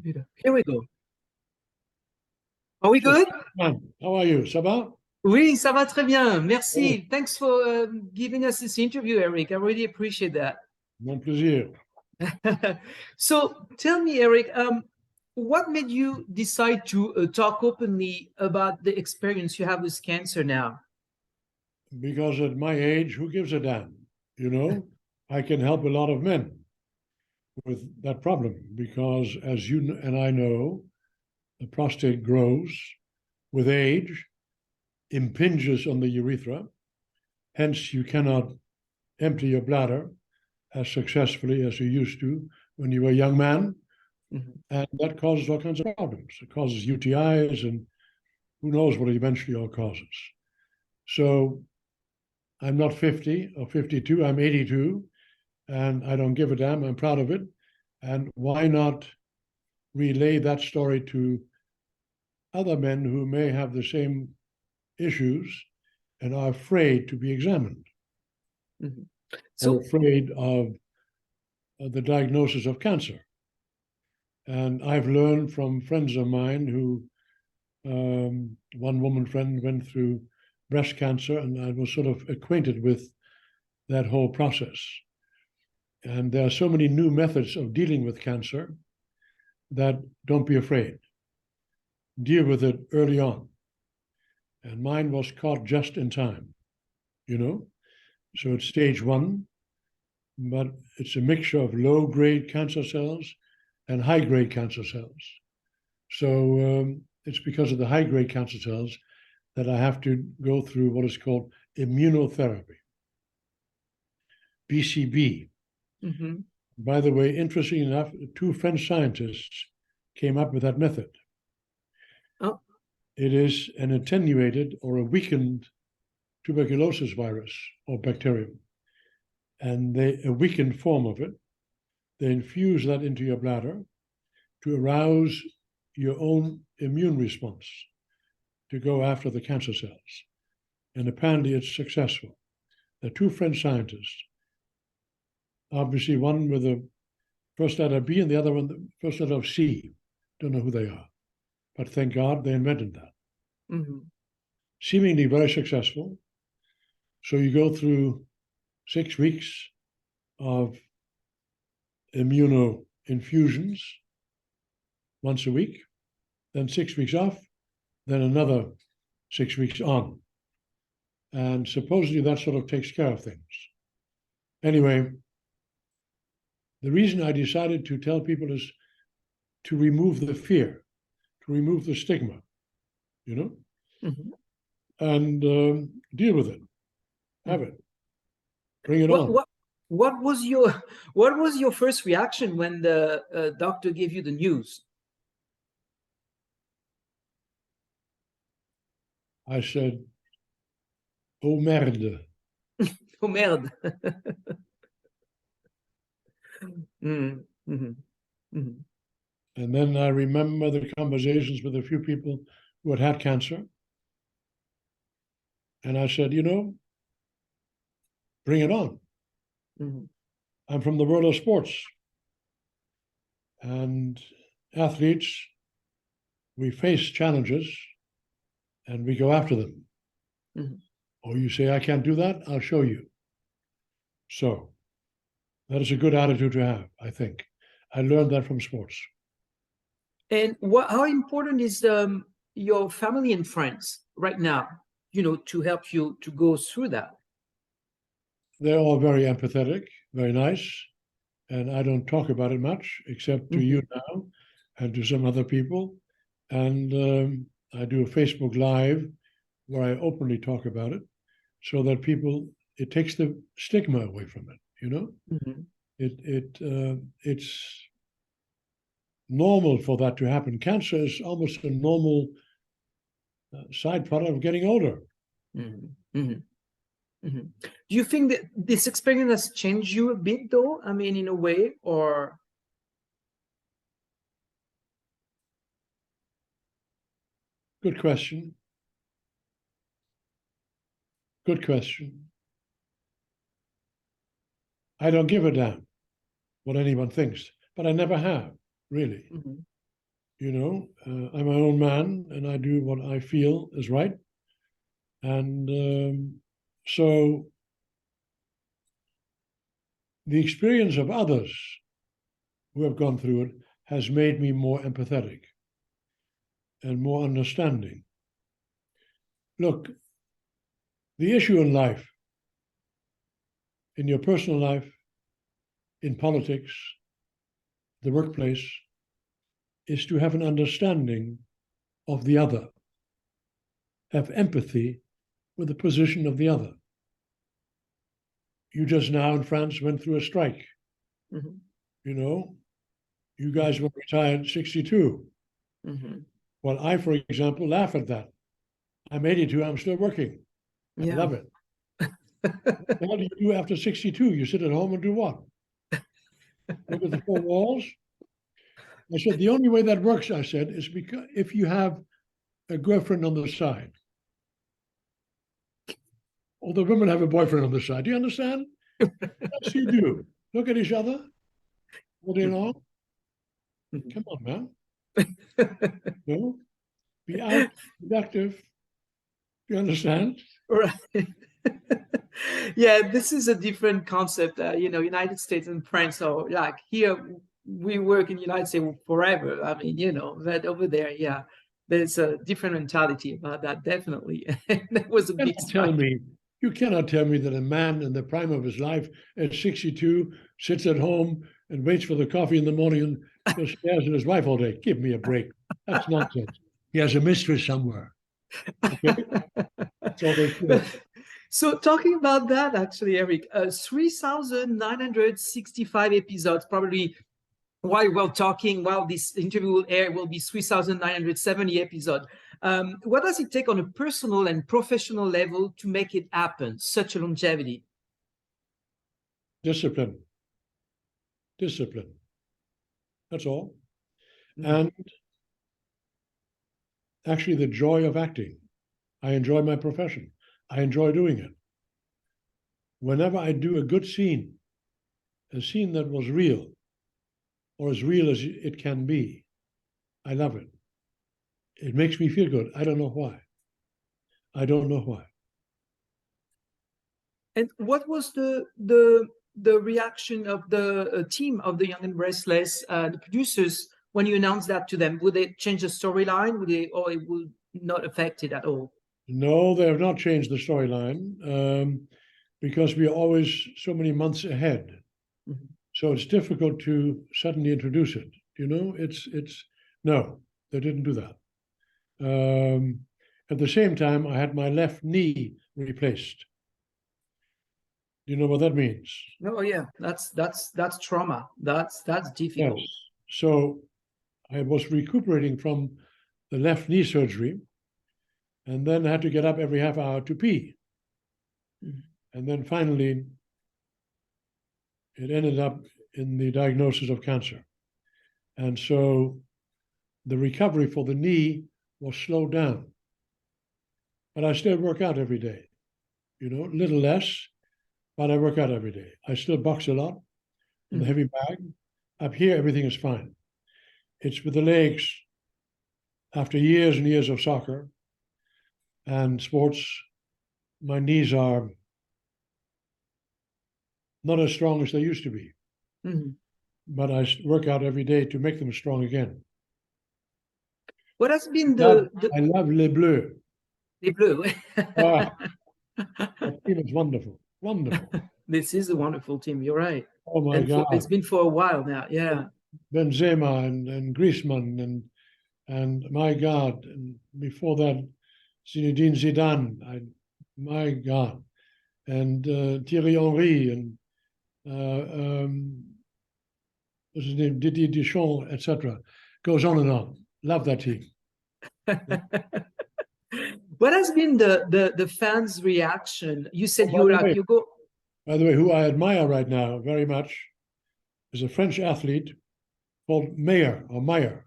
Here we go. Are we good? How are you? Ça va? Oui, ça va très bien. Merci. Thanks for giving us this interview, Eric. I really appreciate that. Mon plaisir. So tell me, Eric, what made you decide to talk openly about the experience you have with cancer now? Because at my age, who gives a damn? You know, I can help a lot of men with that problem because, as you and I know, the prostate grows with age, impinges on the urethra. Hence, you cannot empty your bladder as successfully as you used to when you were a young man. Mm-hmm. And that causes all kinds of problems. It causes UTIs and who knows what it eventually all causes. So I'm not 50 or 52, I'm 82, and I don't give a damn. I'm proud of it. And why not relay that story to other men who may have the same issues and are afraid to be examined, Mm-hmm. or afraid of the diagnosis of cancer. And I've learned from friends of mine who, one woman friend went through breast cancer, and I was sort of acquainted with that whole process. And there are so many new methods of dealing with cancer that don't be afraid. Deal with it early on. And mine was caught just in time, you know? So it's stage 1, but it's a mixture of low-grade cancer cells and high-grade cancer cells. So it's because of the high-grade cancer cells that I have to go through what is called immunotherapy, BCB. Mm-hmm. By the way, interesting enough, 2 French scientists came up with that method. Oh. It is an attenuated or a weakened tuberculosis virus or bacterium. And a weakened form of it, they infuse that into your bladder to arouse your own immune response to go after the cancer cells. And apparently it's successful. The 2 French scientists, obviously one with the first letter B and the other one the first letter of C. Don't know who they are. But thank God they invented that. Mm-hmm. Seemingly very successful. So you go through 6 weeks of immunoinfusions once a week, then 6 weeks off, then another 6 weeks on. And supposedly that sort of takes care of things. Anyway, the reason I decided to tell people is to remove the fear, to remove the stigma, you know, Mm-hmm. and deal with it. Have it. Bring it on. What was your first reaction when the doctor gave you the news? I said, oh merde. Oh merde. Mm-hmm. Mm-hmm. And then I remember the conversations with a few people who had had cancer. And I said, you know, bring it on. Mm-hmm. I'm from the world of sports. And athletes, we face challenges and we go after them. Mm-hmm. Or you say, I can't do that, I'll show you. So that is a good attitude to have, I think. I learned that from sports. And how important is your family and friends right now, you know, to help you to go through that? They're all very empathetic, very nice. And I don't talk about it much, except to you now and to some other people. And I do a Facebook Live where I openly talk about it so that people, it takes the stigma away from it, you know? Mm-hmm. It's normal for that to happen. Cancer is almost a normal side product of getting older. Mm-hmm. Mm-hmm. Mm-hmm. Do you think that this experience has changed you a bit, though? I mean, in a way, or? Good question. Good question. I don't give a damn what anyone thinks, but I never have, really. Mm-hmm. I'm my own man, and I do what I feel is right. And so the experience of others who have gone through it has made me more empathetic and more understanding. Look, the issue in life, in your personal life, in politics, the workplace, is to have an understanding of the other, have empathy with the position of the other. You just now in France went through a strike. Mhm. You guys were retired at 62. Mhm. Well, I, for example, laugh at that. I'm 82, I'm still working. I Yeah. love it. What do you do after 62? You sit at home and do what? Look at the four walls? I said, the only way that works, I said, is because if you have a girlfriend on the side, or the women have a boyfriend on the side. Do you understand? Yes, you do. Look at each other. Holding on. Mhm. Come on, man. No? Be out, productive. You understand? Right. Yeah, this is a different concept. United States and France are like here. We work in the United States forever. I mean, but over there, yeah, there's a different mentality about that, definitely. And that was a big strike. You cannot tell me that a man in the prime of his life at 62 sits at home and waits for the coffee in the morning and just stares at his wife all day. Give me a break. That's nonsense. He has a mistress somewhere. Okay? That's all there's to it. So talking about that, actually, Eric, 3,965 episodes, probably while this interview will air, will be 3,970 episodes. What does it take on a personal and professional level to make it happen, such a longevity? Discipline. Discipline. That's all. Mm. And actually, the joy of acting. I enjoy my profession. I enjoy doing it. Whenever I do a good scene, a scene that was real, or as real as it can be, I love it. It makes me feel good. I don't know why. I don't know why. And what was the reaction of the team of the Young and Restless, the producers, when you announced that to them? Would they change the storyline? Or it would not affect it at all? No, they have not changed the storyline because we are always so many months ahead. Mhm. So it's difficult to suddenly introduce it. It's no, they didn't do that. At the same time, I had my left knee replaced. Do you know what that means? Oh yeah, that's trauma. That's Yes. difficult. So I was recuperating from the left knee surgery, and then I had to get up every half hour to pee. Mhm. And then finally, it ended up in the diagnosis of cancer. And so the recovery for the knee was slowed down. But I still work out every day, a little less, but I work out every day. I still box a lot on the Mhm. heavy bag. Up here, everything is fine. It's with the legs, after years and years of soccer and sports, my knees are not as strong as they used to be. Mhm. But I work out every day to make them strong again. What has been I love Les Bleus. the blue? Ah, that team is wonderful, wonderful. This is a wonderful team. You're right, Oh my and it's God, been for a while now. Yeah. Benzema and Griezmann and my God, and before that, Zinedine Zidane. My God, and Thierry Henry and what's his name, Didier Deschamps, etc. Goes on and on. Love that team. What has been the fans' reaction? You Oh, said you go. by the way, who I admire right now very much is a French athlete called Meyer.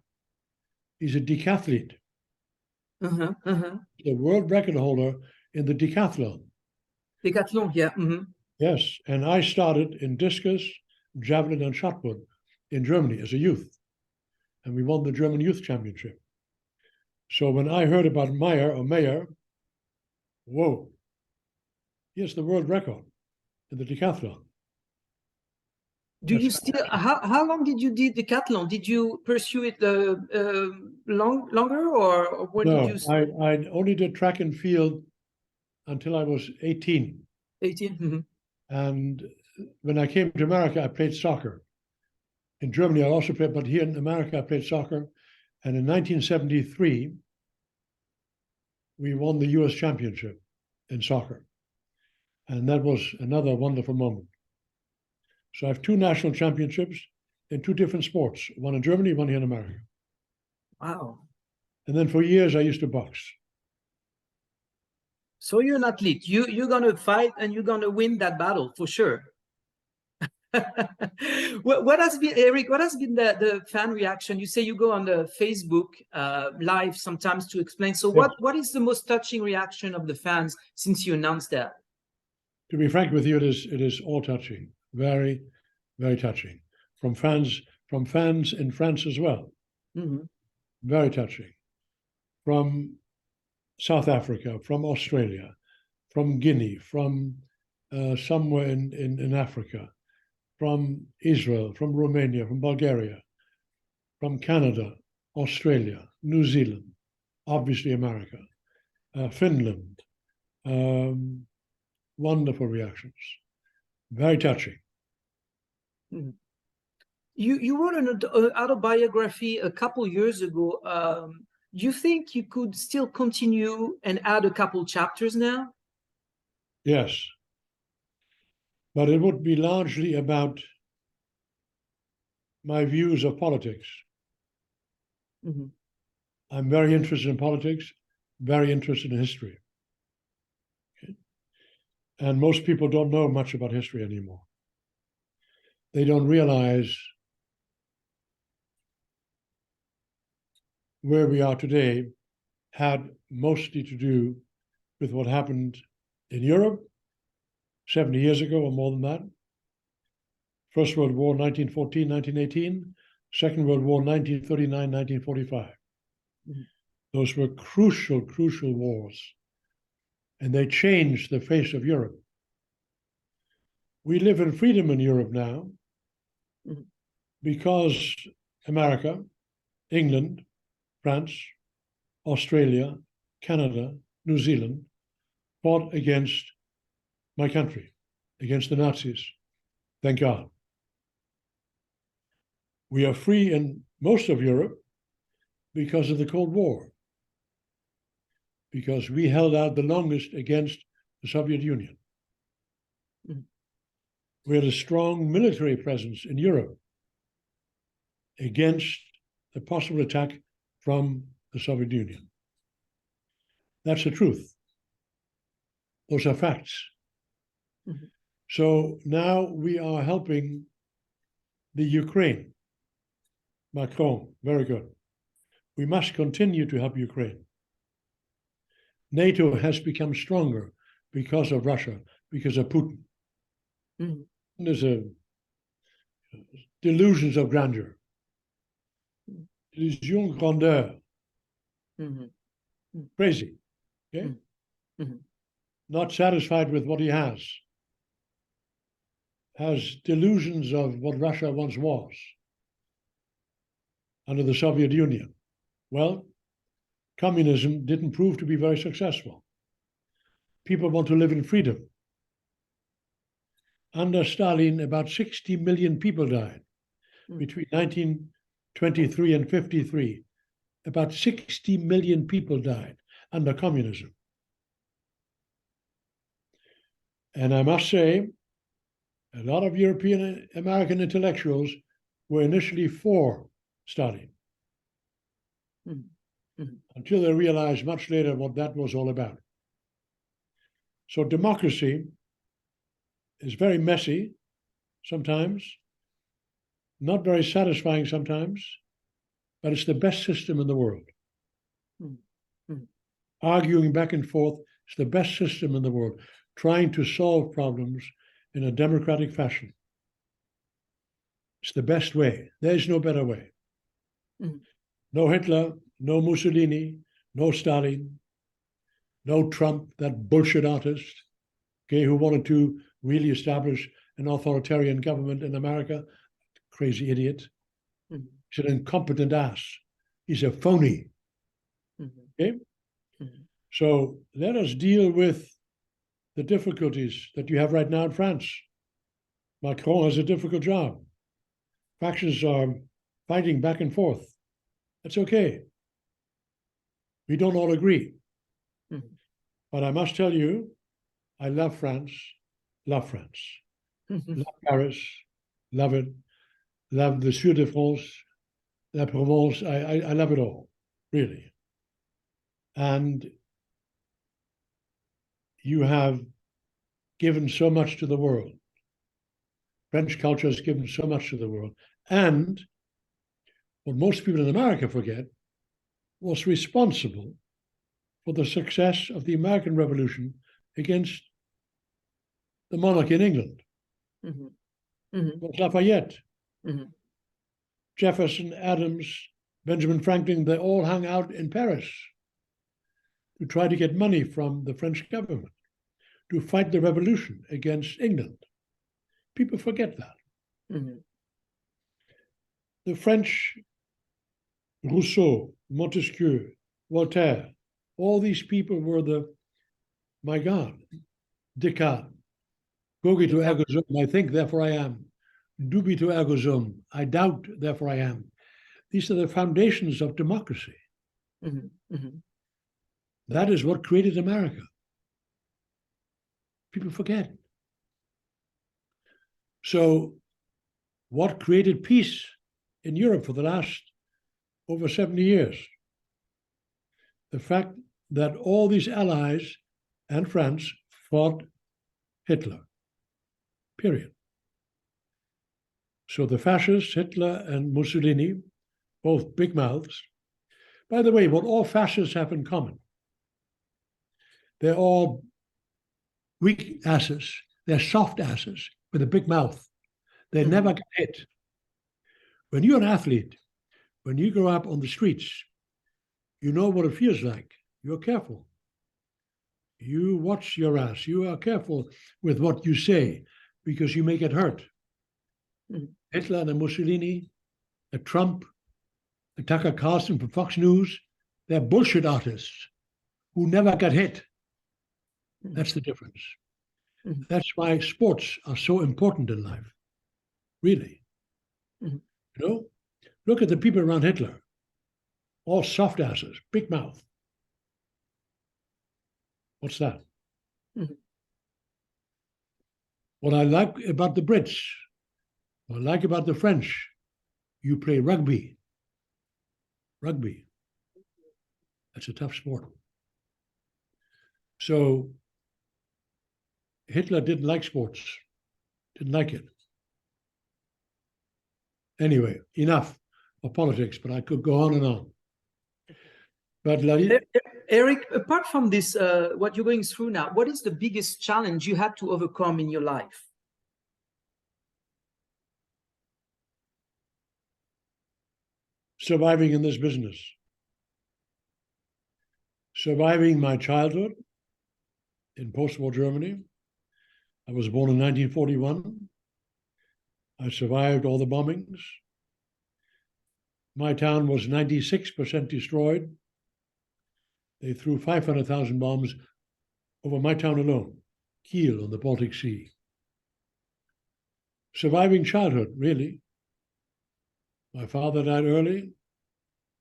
He's a decathlete, Uh-huh, uh-huh. the world record holder in the decathlon. Decathlon, yeah. Mm-hmm. Yes, and I started in discus, javelin, and shot put in Germany as a youth. and we won the German Youth Championship. So when I heard about Meyer, whoa, he has the world record in the decathlon. Do you still, how long did you do decathlon? Did you pursue it longer, or when No, did you? I only did track and field until I was 18. 18. Mm-hmm. And when I came to America, I played soccer. In Germany, I also played, but here in America, I played soccer. And in 1973, we won the US championship in soccer. And that was another wonderful moment. So I have 2 national championships in 2 different sports, one in Germany, one here in America. Wow. And then for years, I used to box. So you're an athlete. You're gonna fight and you're gonna win that battle for sure. What has been, Eric? What has been the fan reaction? You say you go on the Facebook live sometimes to explain. So Yes. what is the most touching reaction of the fans since you announced that? To be frank with you, it is all touching, very, very touching. From fans in France as well. Mm-hmm. Very touching. From South Africa, from Australia, from Guinea, from somewhere in Africa, from Israel, from Romania, from Bulgaria, from Canada, Australia, New Zealand, obviously America, Finland. Wonderful reactions. Very touching. Mm-hmm. You wrote an autobiography a couple years ago. Do you think you could still continue and add a couple chapters now? Yes. But it would be largely about my views of politics. Mm-hmm. I'm very interested in politics, very interested in history. Okay? And most people don't know much about history anymore. They don't realize where we are today had mostly to do with what happened in Europe 70 years ago or more than that. First World War, 1914, 1918. Second World War, 1939, 1945. Mm-hmm. Those were crucial, crucial wars. And they changed the face of Europe. We live in freedom in Europe now because America, England, France, Australia, Canada, New Zealand fought against my country, against the Nazis. Thank God. We are free in most of Europe because of the Cold War, because we held out the longest against the Soviet Union. We had a strong military presence in Europe against the possible attack from the Soviet Union. That's the truth. Those are facts. Mm-hmm. So now we are helping the Ukraine. Macron, very good. We must continue to help Ukraine. NATO has become stronger because of Russia, because of Putin. Mm-hmm. There's delusions of grandeur. Illusion grandeur. Mm-hmm. Crazy. Okay? Mm-hmm. Not satisfied with what he has delusions of what Russia once was under the Soviet Union. Well, communism didn't prove to be very successful. People want to live in freedom. Under Stalin, about 60 million people died between 1923 and 53. About 60 million people died under communism. And I must say, a lot of European American intellectuals were initially for Stalin. Mm-hmm. Until they realized much later what that was all about. So democracy is very messy sometimes, not very satisfying sometimes, but it's the best system in the world. Mm-hmm. Arguing back and forth is the best system in the world, trying to solve problems in a democratic fashion. It's the best way. There is no better way. Mhm. No Hitler, no Mussolini, no Stalin, no Trump, that bullshit artist, okay, who wanted to really establish an authoritarian government in America. Crazy idiot. Mhm. He's an incompetent ass. He's a phony. Mhm. Okay? Mhm. So let us deal with the difficulties that you have right now in France. Macron has a difficult job. Factions are fighting back and forth. That's okay. We don't all agree. Mhm. But I must tell you, I love France, love France, Mhm. love Paris, love it, love the Sud de France, La Provence. I love it all, really. And you have given so much to the world. French culture has given so much to the world. And what most people in America forget was responsible for the success of the American Revolution against the monarchy in England. Mhm. Mhm. It was Lafayette, Mhm. Jefferson, Adams, Benjamin Franklin, they all hung out in Paris to try to get money from the French government to fight the revolution against England. People forget that. Mhm. The French, Rousseau, Montesquieu, Voltaire, all these people were my God, Descartes, cogito ergo sum, I think, therefore I am. Dubito ergo sum, I doubt, therefore I am. These are the foundations of democracy. Mhm. Mhm. That is what created America. People forget. So, what created peace in Europe for the last over 70 years? The fact that all these allies and France fought Hitler, period. So the fascists, Hitler and Mussolini, both big mouths. By the way, what all fascists have in common, they're all weak asses. They're soft asses with a big mouth. They Mhm. never get hit. When you're an athlete, when you grow up on the streets, you know what it feels like. You're careful. You watch your ass. You are careful with what you say because you may get hurt. Mhm. Hitler and Mussolini, a Trump, a Tucker Carlson from Fox News, they're bullshit artists who never got hit. That's the difference. Mhm. That's why sports are so important in life, really. Mhm. You know, look at the people around Hitler, all soft asses, big mouth. What's that? Mhm. What I like about the Brits, what I like about the French, you play rugby. Rugby, that's a tough sport. So Hitler didn't like sports, didn't like it. Anyway, enough of politics, but I could go on and on. But Eric, apart from this, what you're going through now, what is the biggest challenge you had to overcome in your life? surviving in this business, surviving my childhood in post-war Germany. I was born in 1941. I survived all the bombings. My town was 96% destroyed. They threw 500,000 bombs over my town alone, Kiel on the Baltic Sea. Surviving childhood, really. My father died early.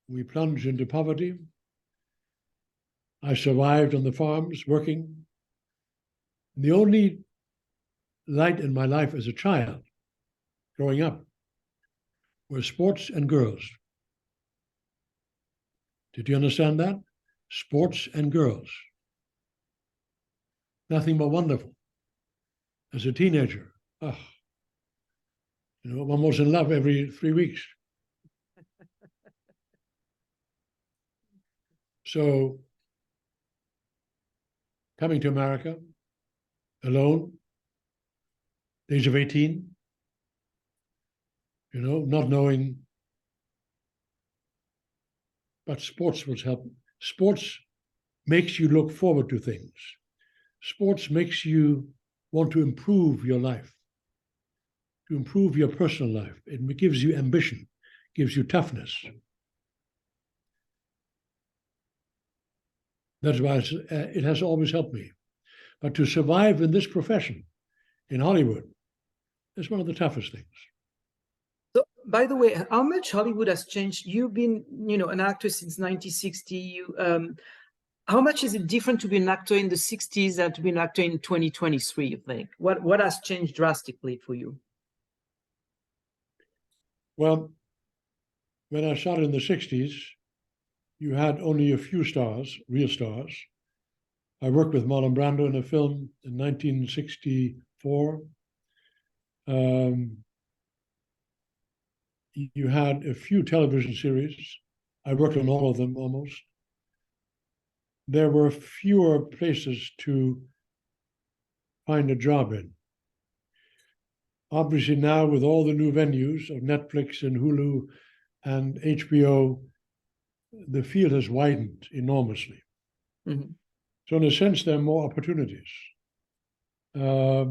We plunged into poverty. I survived on the farms, working. The only light in my life as a child, growing up, were sports and girls. Did you understand that? Sports and girls. Nothing but wonderful. As a teenager, one was in love every 3 weeks. So coming to America alone, age of 18, not knowing but sports will help. Sports makes you look forward to things. Sports makes you want to improve your life, to improve your personal life. It gives you ambition, gives you toughness. That's why it has always helped me. But to survive in this profession, in Hollywood, is one of the toughest things. So, by the way, how much Hollywood has changed? You've been, an actor since 1960. How much is it different to be an actor in the 60s and to be an actor in 2023, you think? What has changed drastically for you? Well, when I started in the 60s, you had only a few stars, real stars. I worked with Marlon Brando in a film in 1964. You had a few television series. I worked on all of them almost. There were fewer places to find a job in. Obviously now with all the new venues of Netflix and Hulu and HBO, the field has widened enormously. Mm-hmm. So in a sense, there are more opportunities. But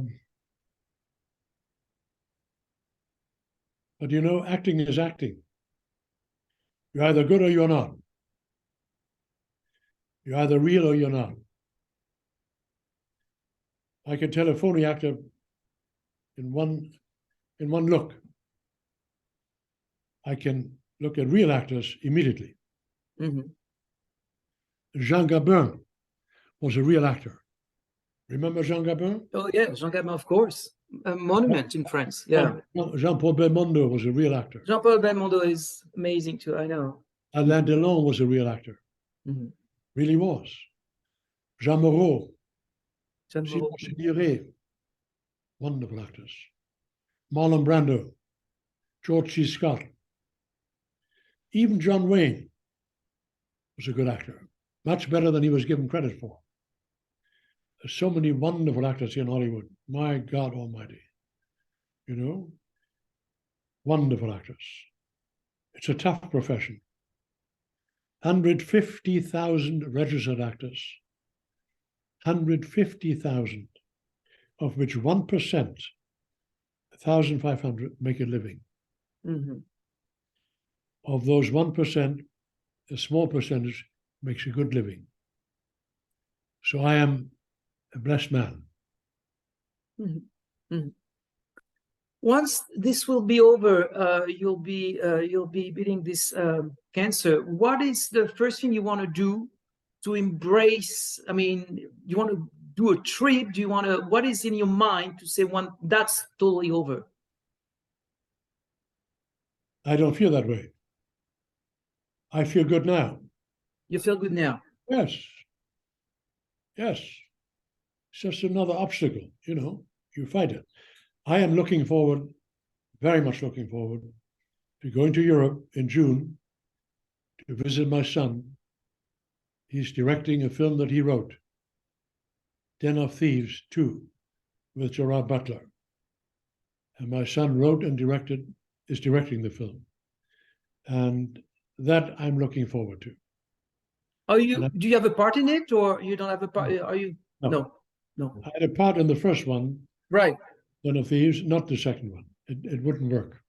acting is acting. You're either good or you're not. You're either real or you're not. I can tell a phony actor in one look. I can look at real actors immediately. Mm-hmm. Jean Gabin was a real actor. Remember Jean Gabin? Oh yeah, Jean Gabin, of course. A monument in France. Yeah. Jean-Paul Belmondo was a real actor. Jean-Paul Belmondo is amazing too, I know. Alain Delon was a real actor. Mm-hmm. Really was. Jean Moreau. Jean Simon Moreau. Signoret. Wonderful actors. Marlon Brando. George C. Scott. Even John Wayne was a good actor. Much better than he was given credit for. There's so many wonderful actors here in Hollywood. My God Almighty. Wonderful actors. It's a tough profession. 150,000 registered actors. 150,000, of which 1%, 1,500, make a living. Mm-hmm. Of those 1%, a small percentage makes a good living. So I am a blessed man. Mm-hmm. Mm-hmm. Once this will be over, you'll be beating this cancer. What is the first thing you want to do to embrace? I mean, you want to do a trip? Do you want to? What is in your mind to say that's totally over? I don't feel that way. I feel good now. You feel good now? Yes. Yes. It's just another obstacle, you fight it. I am looking forward, very much looking forward, to going to Europe in June to visit my son. He's directing a film that he wrote, Den of Thieves 2, with Gerard Butler. And my son wrote and is directing the film. And that I'm looking forward to. Do you have a part in it, or you don't have a part? Are you? No. I had a part in the first one. Right. Den of Thieves, not the second one. It wouldn't work.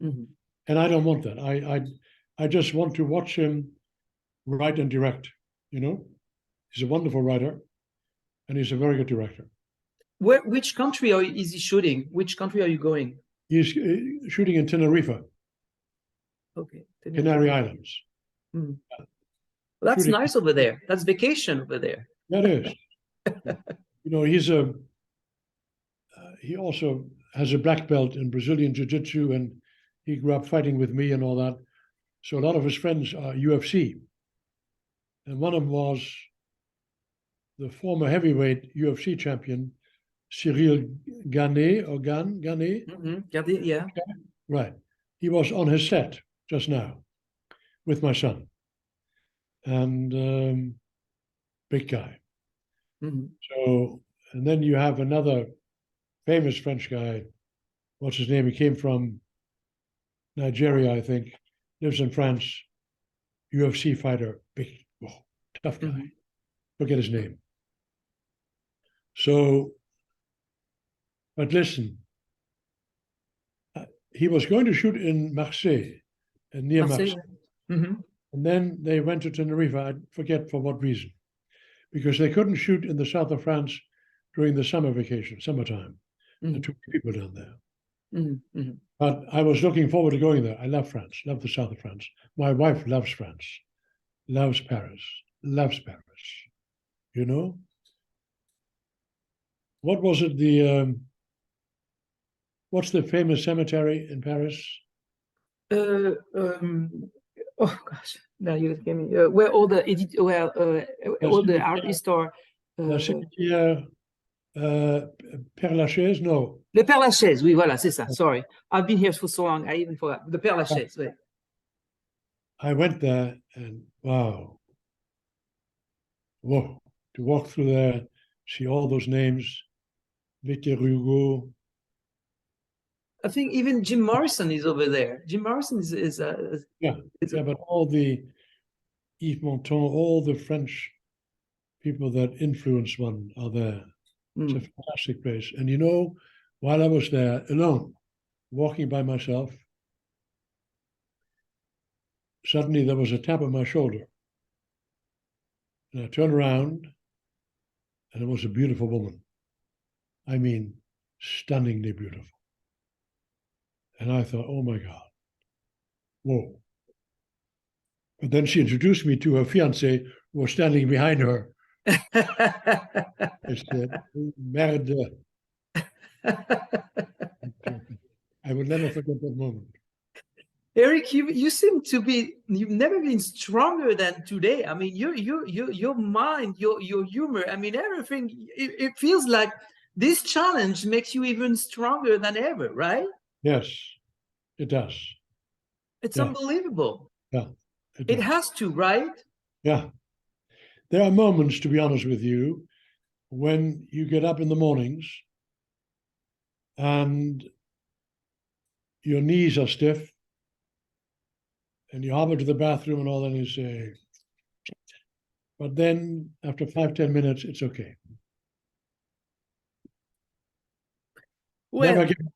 Mm-hmm. And I don't want that. I just want to watch him write and direct. He's a wonderful writer, and he's a very good director. Which country is he shooting? Which country are you going? He's shooting in Tenerife. Okay. Canary Islands. Mm-hmm. Well, that's nice over there. That's vacation over there. That is. He also has a black belt in Brazilian Jiu-Jitsu, and he grew up fighting with me and all that. So a lot of his friends are UFC. And one of them was the former heavyweight UFC champion, Cyril Gane. Mm-hmm. Yeah. Right. He was on his set just now with my son. And big guy. Mm-hmm. So, and then you have another famous French guy. What's his name? He came from Nigeria, I think. Lives in France. UFC fighter, big, tough guy. Mhm. Forget his name. So, but listen, he was going to shoot in Marseille, near Marseille. Marseille. Mhm. And then they went to Tenerife. I forget for what reason, because they couldn't shoot in the south of France during the summer vacation, summertime. There Mhm. are too many people down there. Mhm. Mhm. But I was looking forward to going there. I love France, love the south of France. My wife loves France, loves Paris, loves Paris. You know? What was it? What's the famous cemetery in Paris? Uh, um, oh gosh, now you gave me where all the all the artists are. La cimetière Père Lachaise? No. Le Père Lachaise, oui, voilà, c'est ça. Sorry, I've been here for so long, I even forgot. The Père Lachaise, oui. I went there and wow, whoa, to walk through there, see all those names, Victor Hugo. I think even Jim Morrison is over there. Jim Morrison is Yeah, but all the Yves Montand, all the French people that influence one are there. It's a fantastic place. And you know, while I was there alone, walking by myself, suddenly there was a tap on my shoulder. And I turned around, and it was a beautiful woman. I mean, stunningly beautiful. And I thought, oh my God, whoa. But then she introduced me to her fiance, who was standing behind her. I said, merde. I will never forget that moment. Eric, you seem to be, you've never been stronger than today. I mean, your mind, your humor, I mean, everything, it feels like this challenge makes you even stronger than ever, right? Yes, it does. It's Yeah. unbelievable. Yeah, It has to, right? Yeah. There are moments, to be honest with you, when you get up in the mornings and your knees are stiff and you hobble to the bathroom and all that, and you say, but then after 5, 10 minutes, it's okay. Well, Never give up.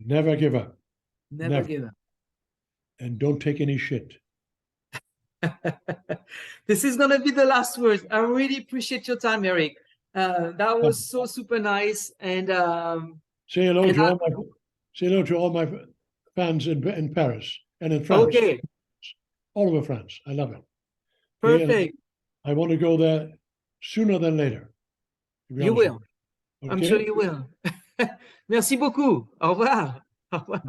Never give up. never give up. And don't take any shit. This is gonna be the last words. I really appreciate your time, Eric. That was so super nice. And say hello to all my fans in Paris and in France. Okay. All over France. I love it. Perfect. I want to go there sooner than later. You will. Okay? I'm sure you will. Merci beaucoup. Au revoir. Au revoir.